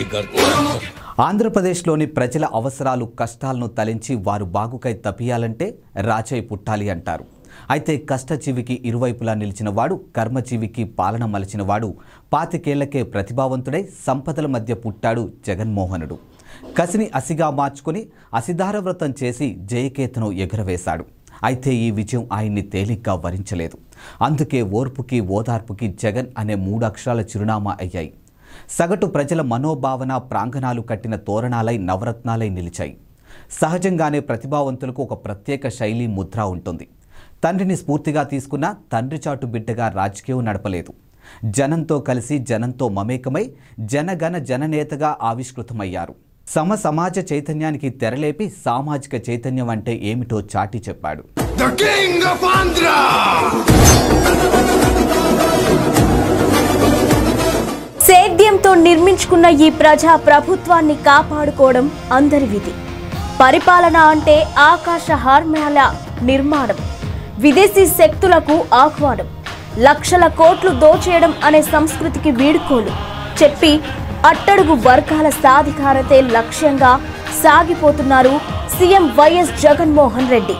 लड़ाई करते हैं। ఆంధ్రప్రదేశ్లోని ప్రజల అవసరాలు కష్టాలను తలించి వారు బాగుకై తప్పియాలంటే రాజై పుట్టాలి అంటారు. అయితే కష్టజీవికి ఇరువైపులా నిలిచినవాడు, కర్మజీవికి పాలన మలిచినవాడు, 25 ఏళ్లకే ప్రతిభావంతుడై సంపదల మధ్య పుట్టాడు జగన్మోహనుడు. కసిని అసిగా మార్చుకుని అసిధార వ్రతం చేసి జయకేతను ఎగురవేశాడు. అయితే ఈ విజయం ఆయన్ని తేలిగ్గా వరించలేదు. అందుకే ఓర్పుకి ఓదార్పుకి జగన్ అనే 3 అక్షరాల చిరునామా అయ్యాయి. సగటు ప్రజల మనోభావన ప్రాంగణాలు కట్టిన తోరణాలై నవరత్నాలై నిలిచాయి. సహజంగానే ప్రతిభావంతులకు ఒక ప్రత్యేక శైలి ముద్ర ఉంటుంది. తండ్రిని స్ఫూర్తిగా తీసుకున్న తండ్రి చాటు బిడ్డగా రాజకీయం నడపలేదు. జనంతో కలిసి జనంతో మమేకమై జనగణ జననేతగా ఆవిష్కృతమయ్యారు. సమాజ చైతన్యానికి తెరలేపి సామాజిక చైతన్యం అంటే ఏమిటో చాటి చెప్పాడు. సేద్యంతో నిర్మించుకున్న ఈ ప్రజా ప్రభుత్వాన్ని కాపాడుకోవడం అందరి విధి. పరిపాలన అంటే ఆకాశ హార్మ్యాల నిర్మాణం, విదేశీ శక్తులకు ఆహ్వానం, లక్షల కోట్లు దోచేయడం అనే సంస్కృతికి వీడుకోలు చెప్పి అట్టడుగు వర్గాల సాధికారతే లక్ష్యంగా సాగిపోతున్నారు సీఎం వైఎస్ జగన్మోహన్ రెడ్డి.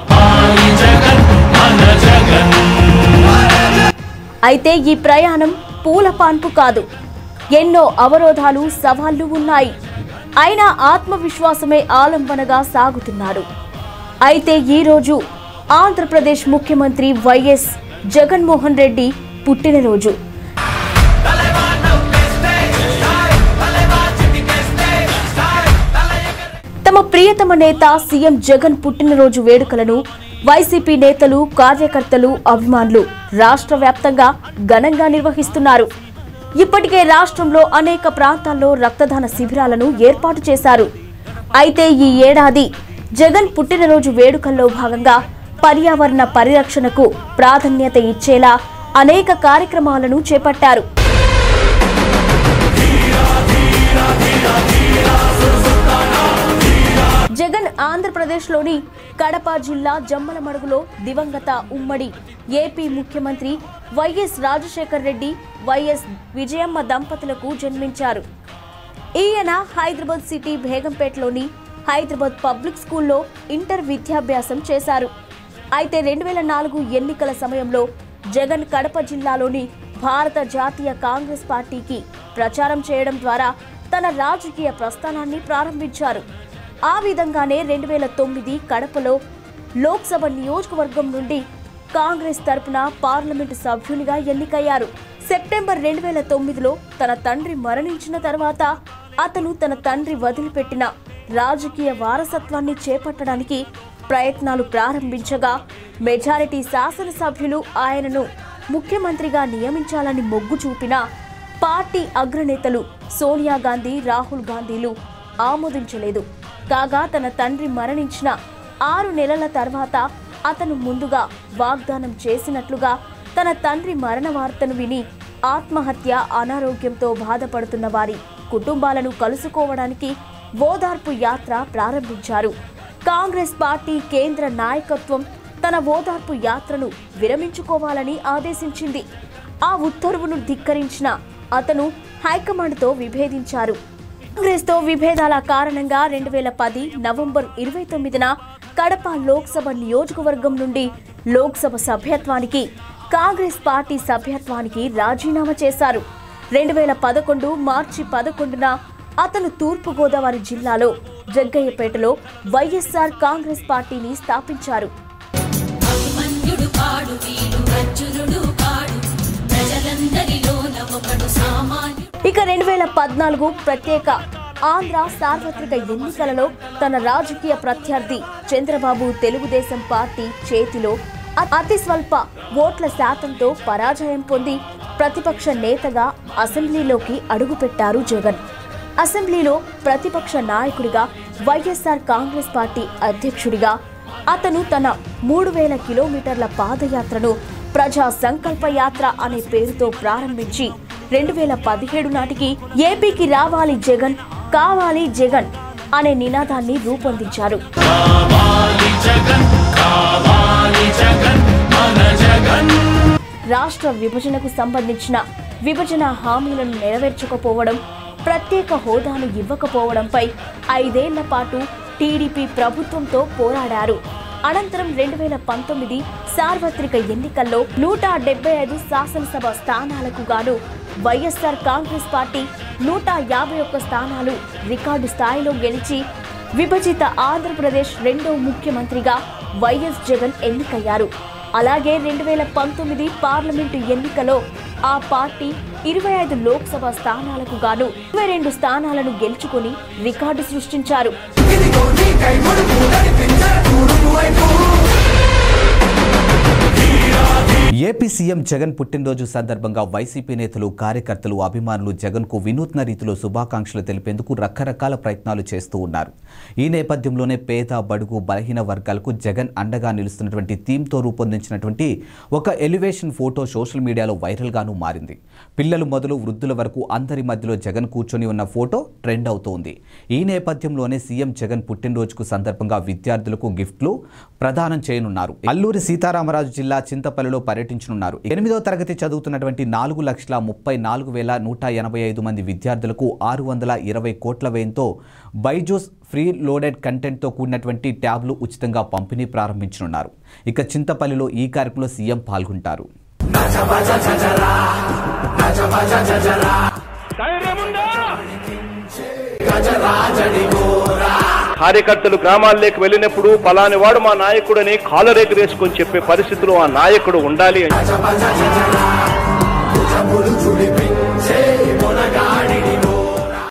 అయితే ఈ ప్రయాణం పూల పాన్పు కాదు. ఎన్నో అవరోధాలు, సవాళ్లు ఉన్నాయి. అయినా ఆత్మవిశ్వాసమే ఆలంబనగా సాగుతున్నారు. అయితే ఈరోజు ఆంధ్రప్రదేశ్ ముఖ్యమంత్రి వైఎస్ జగన్మోహన్ రెడ్డి పుట్టినరోజు. తమ ప్రియతమ నేత సీఎం జగన్ పుట్టినరోజు వేడుకలను వైసీపీ నేతలు, కార్యకర్తలు, అభిమానులు రాష్ట్ర వ్యాప్తంగా ఘనంగా నిర్వహిస్తున్నారు. ఇప్పటికే రాష్ట్రంలో అనేక ప్రాంతాల్లో రక్తదాన శిబిరాలను ఏర్పాటు చేశారు. అయితే ఈ ఏడాది జగన్ పుట్టినరోజు వేడుకల్లో భాగంగా పర్యావరణ పరిరక్షణకు ప్రాధాన్యత ఇచ్చేలా అనేక కార్యక్రమాలను చేపట్టారు. జగన్ ఆంధ్రప్రదేశ్లోని కడప జిల్లా జమ్మలమడుగులో దివంగత ఉమ్మడి ఏపీ ముఖ్యమంత్రి వైఎస్ రాజశేఖర్ రెడ్డి, వైఎస్ విజయమ్మ దంపతులకు జన్మించారు. ఈయన హైదరాబాద్ సిటీ బేగంపేటలోని హైదరాబాద్ పబ్లిక్ స్కూల్లో ఇంటర్ విద్యాభ్యాసం చేశారు. అయితే 2004 ఎన్నికల సమయంలో జగన్ కడప జిల్లాలోని భారత జాతీయ కాంగ్రెస్ పార్టీకి ప్రచారం చేయడం ద్వారా తన రాజకీయ ప్రస్థానాన్ని ప్రారంభించారు. ఆ విధంగానే 2009 కడపలో లోక్సభ నియోజకవర్గం నుండి కాంగ్రెస్ తరపున పార్లమెంటు సభ్యునిగా ఎన్నికయ్యారు. సెప్టెంబర్ 2009లో తన తండ్రి మరణించిన తర్వాత అతను తన తండ్రి వదిలిపెట్టిన రాజకీయ వారసత్వాన్ని చేపట్టడానికి ప్రయత్నాలు ప్రారంభించగా మెజారిటీ శాసనసభ్యులు ఆయనను ముఖ్యమంత్రిగా నియమించాలని మొగ్గు చూపిన పార్టీ అగ్రనేతలు సోనియా గాంధీ, రాహుల్ గాంధీలు ఆమోదించలేదు. కాగా తన తండ్రి మరణించిన 6 నెలల తర్వాత అతను ముందుగా వాగ్దానం చేసినట్లుగా తన తండ్రి మరణ వార్తను విని ఆత్మహత్య, అనారోగ్యంతో బాధపడుతున్న వారి కుటుంబాలను కలుసుకోవడానికి ఓదార్పు యాత్ర ప్రారంభించారు. కాంగ్రెస్ పార్టీ కేంద్ర నాయకత్వం తన ఓదార్పు యాత్రను విరమించుకోవాలని ఆదేశించింది. ఆ ఉత్తర్వును ధిక్కరించిన అతను హైకమాండ్తో విభేదించారు. కాంగ్రెస్తో విభేదాల కారణంగా 2010 నవంబర్ 29న కడప లోక్సభ నియోజకవర్గం నుండి లోక్సభ సభ్యత్వానికి, కాంగ్రెస్ పార్టీ సభ్యత్వానికి రాజీనామా చేశారు. 2011 మార్చి 11న అతను తూర్పుగోదావరి జిల్లాలో జగ్గయ్యపేటలో వైఎస్ఆర్ కాంగ్రెస్ పార్టీని స్థాపించారు. ఇక 2014 ప్రత్యేక ఆంధ్ర సార్వత్రిక ఎన్నికలలో తన రాజకీయ ప్రత్యర్థి చంద్రబాబు తెలుగుదేశం పార్టీ చేతిలో అతి స్వల్ప ఓట్ల శాతంతో పరాజయం పొంది ప్రతిపక్ష నేతగా అసెంబ్లీలోకి అడుగుపెట్టారు జగన్. అసెంబ్లీలో ప్రతిపక్ష నాయకుడిగా, వైఎస్ఆర్ కాంగ్రెస్ పార్టీ అధ్యక్షుడిగా అతను తన 3000 కిలోమీటర్ల పాదయాత్రను ప్రజా సంకల్ప యాత్ర అనే పేరుతో ప్రారంభించి 2017 నాటికి ఏపీకి రావాలి జగన్, కావాలి జగన్ అనే నినాదాన్ని రూపొందించారు. రాష్ట్ర విభజనకు సంబంధించిన విభజన హామీలను నెరవేర్చకపోవడం, ప్రత్యేక హోదాను ఇవ్వకపోవడంపై 5 ఏళ్ల పాటు టీడీపీ ప్రభుత్వంతో పోరాడారు. అనంతరం 2019 సార్వత్రిక ఎన్నికల్లో 175 శాసనసభ స్థానాలకు గాను వైఎస్ఆర్ కాంగ్రెస్ పార్టీ 151 స్థానాలు రికార్డు స్థాయిలో గెలిచి విభజిత ఆంధ్రప్రదేశ్ రెండో ముఖ్యమంత్రిగా వైఎస్ జగన్ ఎన్నికయ్యారు. అలాగే 2019 పార్లమెంటు ఎన్నికలో ఆ పార్టీ 25 లోక్సభ స్థానాలకు గాను 22 స్థానాలను గెలుచుకుని రికార్డు సృష్టించారు. ఏపీ సీఎం జగన్ పుట్టినరోజు సందర్భంగా వైసీపీ నేతలు, కార్యకర్తలు, అభిమానులు జగన్కు వినూత్న రీతిలో శుభాకాంక్షలు తెలిపేందుకు రకరకాల ప్రయత్నాలు చేస్తూ ఉన్నారు. ఈ నేపథ్యంలోనే పేద, బడుగు, బలహీన వర్గాలకు జగన్ అండగా నిలుస్తున్నటువంటి థీమ్తో రూపొందించినటువంటి ఒక ఎలివేషన్ ఫోటో సోషల్ మీడియాలో వైరల్గాను మారింది. పిల్లలు మొదలు వృద్ధుల వరకు అందరి మధ్యలో జగన్ కూర్చొని ఉన్న ఫోటో ట్రెండ్ అవుతోంది. ఈ నేపథ్యంలోనే సీఎం జగన్ పుట్టినరోజుకు సందర్భంగా విద్యార్థులకు గిఫ్ట్లు ప్రదానం చేయనున్నారు. అల్లూరి సీతారామరాజు జిల్లా చింతపల్లిలో పర్యటించనున్నారు. 8వ తరగతి చదువుతున్నటువంటి 4,34,185 మంది విద్యార్థులకు 620 కోట్ల వ్యయంతో బైజూస్ ఫ్రీ లోడెడ్ కంటెంట్తో కూడినటువంటి ట్యాబ్లు ఉచితంగా పంపిణీ ప్రారంభించనున్నారు. ఇక చింతపల్లిలో ఈ కార్యక్రమంలో సీఎం పాల్గొంటారు. కార్యకర్తలు గ్రామాల్లోకి వెళ్ళినప్పుడు పలాని వాడు మా నాయకుడని కాలరేగరేసుకొని చెప్పే పరిస్థితిలో ఆ నాయకుడు ఉండాలి.